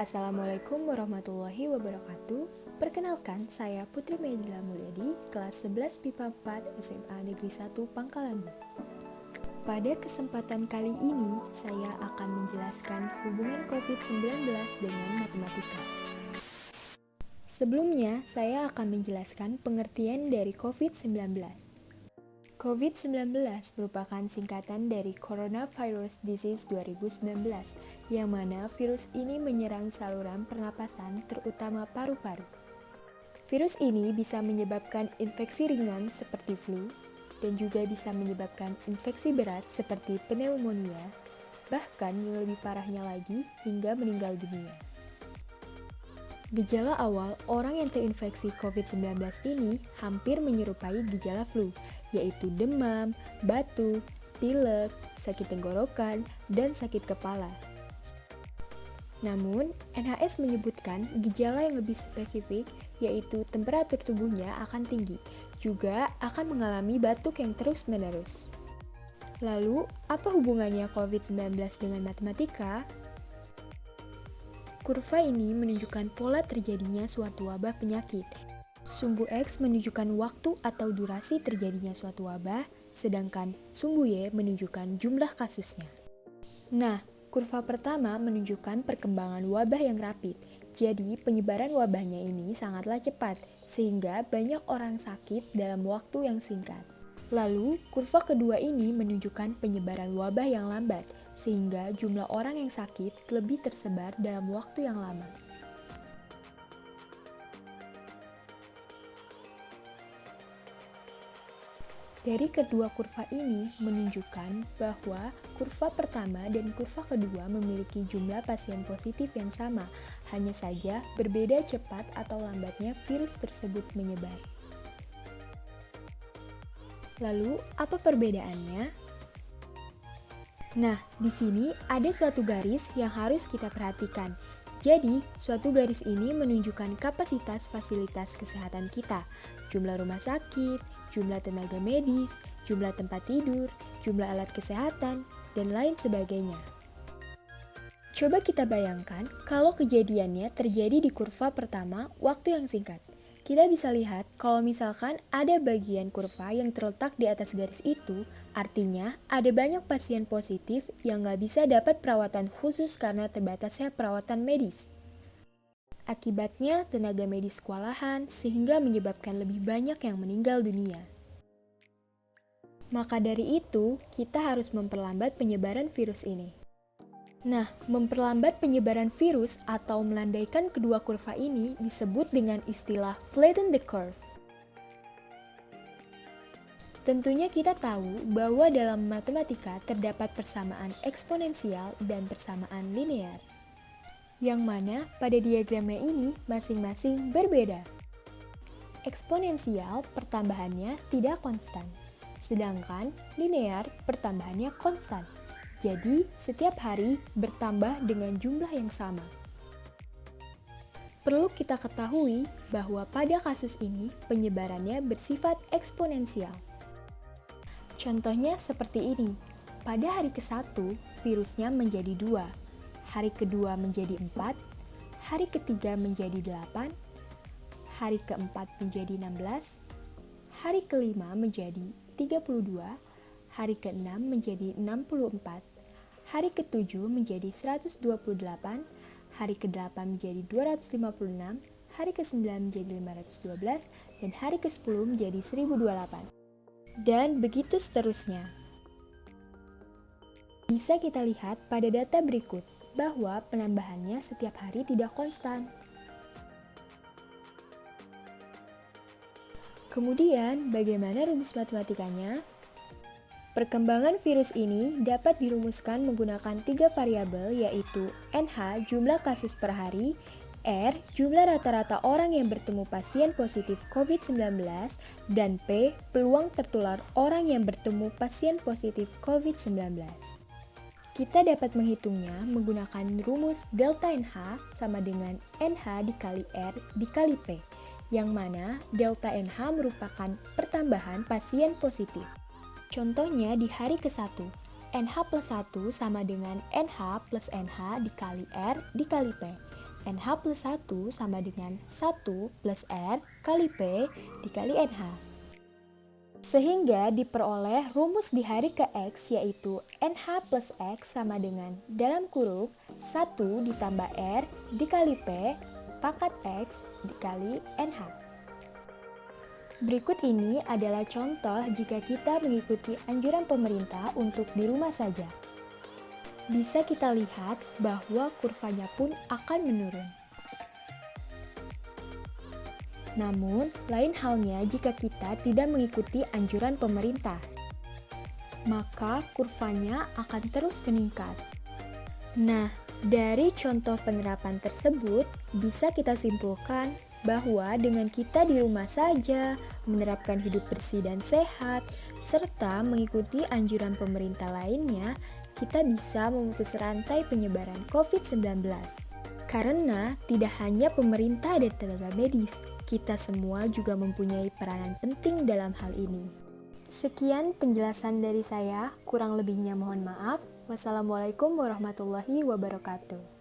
Assalamualaikum warahmatullahi wabarakatuh. Perkenalkan, saya Putri Medila Mulyadi, kelas 11 MIPA 4 SMA Negeri 1 Pangkalan Bu. Pada kesempatan kali ini, saya akan menjelaskan hubungan COVID-19 dengan matematika. Sebelumnya, saya akan menjelaskan pengertian dari COVID-19. COVID-19 merupakan singkatan dari Coronavirus Disease 2019, yang mana virus ini menyerang saluran pernapasan terutama paru-paru. Virus ini bisa menyebabkan infeksi ringan seperti flu, dan juga bisa menyebabkan infeksi berat seperti pneumonia, bahkan yang lebih parahnya lagi hingga meninggal dunia. Gejala awal orang yang terinfeksi COVID-19 ini hampir menyerupai gejala flu, yaitu demam, batuk, pilek, sakit tenggorokan, dan sakit kepala. Namun, NHS menyebutkan gejala yang lebih spesifik, yaitu temperatur tubuhnya akan tinggi, juga akan mengalami batuk yang terus-menerus. Lalu, apa hubungannya COVID-19 dengan matematika? Kurva ini menunjukkan pola terjadinya suatu wabah penyakit. Sumbu X menunjukkan waktu atau durasi terjadinya suatu wabah, sedangkan sumbu Y menunjukkan jumlah kasusnya. Nah, kurva pertama menunjukkan perkembangan wabah yang rapid. Jadi, penyebaran wabahnya ini sangatlah cepat, sehingga banyak orang sakit dalam waktu yang singkat. Lalu, kurva kedua ini menunjukkan penyebaran wabah yang lambat, sehingga jumlah orang yang sakit lebih tersebar dalam waktu yang lama. Dari kedua kurva ini menunjukkan bahwa kurva pertama dan kurva kedua memiliki jumlah pasien positif yang sama, hanya saja berbeda cepat atau lambatnya virus tersebut menyebar. Lalu, apa perbedaannya? Nah, di sini ada suatu garis yang harus kita perhatikan. Jadi, suatu garis ini menunjukkan kapasitas fasilitas kesehatan kita, jumlah rumah sakit, jumlah tenaga medis, jumlah tempat tidur, jumlah alat kesehatan, dan lain sebagainya. Coba kita bayangkan kalau kejadiannya terjadi di kurva pertama waktu yang singkat. Kita bisa lihat kalau misalkan ada bagian kurva yang terletak di atas garis itu, artinya ada banyak pasien positif yang nggak bisa dapat perawatan khusus karena terbatasnya perawatan medis. Akibatnya tenaga medis kewalahan sehingga menyebabkan lebih banyak yang meninggal dunia. Maka dari itu, kita harus memperlambat penyebaran virus ini. Nah, memperlambat penyebaran virus atau melandaikan kedua kurva ini disebut dengan istilah flatten the curve. Tentunya kita tahu bahwa dalam matematika terdapat persamaan eksponensial dan persamaan linear, yang mana pada diagramnya ini masing-masing berbeda. Eksponensial pertambahannya tidak konstan, sedangkan linear pertambahannya konstan. Jadi, setiap hari bertambah dengan jumlah yang sama. Perlu kita ketahui bahwa pada kasus ini penyebarannya bersifat eksponensial. Contohnya seperti ini. Pada hari ke-1, virusnya menjadi 2, hari kedua menjadi 4, hari ketiga menjadi 8, hari keempat menjadi 16, hari kelima menjadi 32, hari ke-6 menjadi 64, hari ke-7 menjadi 128, hari ke-8 menjadi 256, hari ke-9 menjadi 512, dan hari ke-10 menjadi 1028. Dan begitu seterusnya. Bisa kita lihat pada data berikut bahwa penambahannya setiap hari tidak konstan. Kemudian, bagaimana rumus matematikanya? Perkembangan virus ini dapat dirumuskan menggunakan 3 variabel yaitu NH jumlah kasus per hari, R jumlah rata-rata orang yang bertemu pasien positif COVID-19, dan P peluang tertular orang yang bertemu pasien positif COVID-19. Kita dapat menghitungnya menggunakan rumus delta NH sama dengan NH dikali R dikali P, yang mana delta NH merupakan pertambahan pasien positif. Contohnya di hari ke-1, NH plus 1 sama dengan NH plus NH dikali R dikali P, NH plus 1 sama dengan 1 plus R kali P dikali NH. Sehingga diperoleh rumus di hari ke X yaitu NH plus X sama dengan dalam kurung 1 ditambah R dikali P pangkat X dikali NH. Berikut ini adalah contoh jika kita mengikuti anjuran pemerintah untuk di rumah saja. Bisa kita lihat bahwa kurvanya pun akan menurun. Namun, lain halnya jika kita tidak mengikuti anjuran pemerintah, maka kurvanya akan terus meningkat. Nah, dari contoh penerapan tersebut, bisa kita simpulkan bahwa dengan kita di rumah saja, menerapkan hidup bersih dan sehat, serta mengikuti anjuran pemerintah lainnya, kita bisa memutus rantai penyebaran COVID-19. Karena tidak hanya pemerintah dan tenaga medis, kita semua juga mempunyai peranan penting dalam hal ini. Sekian penjelasan dari saya, kurang lebihnya mohon maaf. Wassalamualaikum warahmatullahi wabarakatuh.